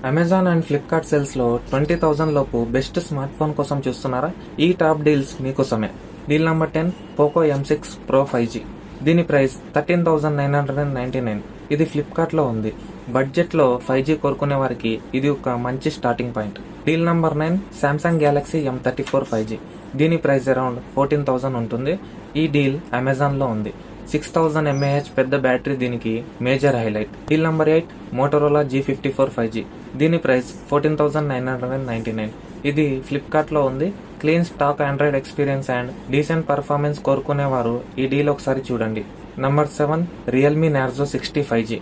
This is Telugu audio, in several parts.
అమెజాన్ అండ్ ఫ్లిప్కార్ట్ సేల్స్ లో 20,000 లోపు బెస్ట్ స్మార్ట్ ఫోన్ కోసం చూస్తున్నారా? ఈ టాప్ డీల్స్ మీకోసమే. Deal number 10 Poco M6 Pro 5G. దీని ప్రైస్ 13,999. ఇది ఫ్లిప్కార్ట్ లో ఉంది. బడ్జెట్ లో 5G కోరుకునే వారికి ఇది ఒక మంచి starting point. Deal number 9 Samsung Galaxy M34 5G. దీని ప్రైస్ అరౌండ్ 14,000 ఉంటుంది. ఈ డీల్ అమెజాన్ లో ఉంది. 6000 mAh పెద్ద బ్యాటరీ దీనికి major highlight. Deal number 8 Motorola G54 5G. దీని ప్రైస్ 14,999. ఇది ఫ్లిప్కార్ట్ లో ఉంది. Clean stock Android experience and decent performance కోరుకునేవారు ఈ డీల్ ఒకసారి చూడండి. Number 7 Realme Narzo 60 5G.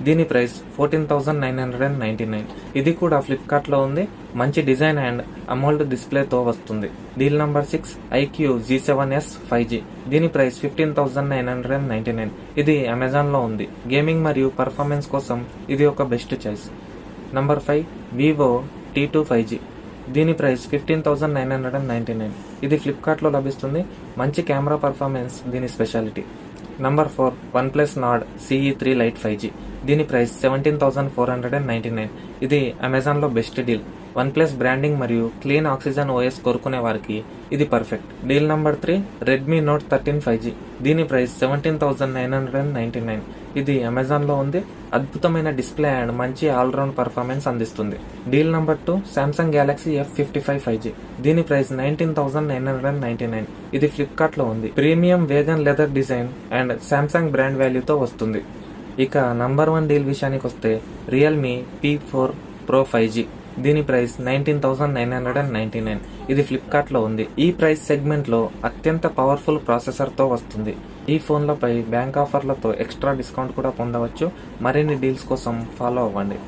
దీని ప్రైస్ 14,999. ఇది కూడా ఫ్లిప్కార్ట్ లో ఉంది. మంచి డిజైన్ అండ్ అమోల్డ్ డిస్ప్లే తో వస్తుంది. Deal number 6 iQOO G7s 5G. దీని ప్రైస్ 15,999. ఇది అమెజాన్ లో ఉంది. గేమింగ్ మరియు పర్ఫార్మెన్స్ కోసం ఇది ఒక best choice. Number 5 Vivo T2 5G. దీని ప్రైస్ 15,999. ఇది ఫ్లిప్కార్ట్ లో లభిస్తుంది. మంచి కెమెరా పర్ఫార్మెన్స్ దీని speciality. Number 4 OnePlus Nord CE3 Lite 5G. దీని ప్రైస్ 17,499. ఇది అమెజాన్ లో బెస్ట్ డీల్. OnePlus బ్రాండింగ్ మరియు క్లీన్ ఆక్సిజన్ OS కోరుకునే వారికి ఇది perfect. Deal number 3 Redmi note 13 5G. దీని ప్రైస్ 17,999. ఇది అమెజాన్ లో ఉంది. అద్భుతమైన డిస్ప్లే అండ్ మంచి ఆల్రౌండ్ పర్ఫార్మెన్స్ అందిస్తుంది. Deal number 2 Samsung Galaxy F55 5G. దీని ప్రైస్ 19,999. ఇది ఫ్లిప్కార్ట్ లో ఉంది. Premium vegan leather design and Samsung brand వాల్యూతో వస్తుంది. ఇక నంబర్ 1 డీల్ విషయానికి వస్తే రియల్మీ P4 Pro 5G. దీని ప్రైస్ 19,999. ఇది ఫ్లిప్కార్ట్ లో ఉంది. ఈ ప్రైస్ సెగ్మెంట్ లో అత్యంత పవర్ఫుల్ ప్రాసెసర్ తో వస్తుంది. ఈ ఫోన్లపై బ్యాంక్ ఆఫర్లతో ఎక్స్ట్రా డిస్కౌంట్ కూడా పొందవచ్చు. మరిన్ని డీల్స్ కోసం ఫాలో అవ్వండి.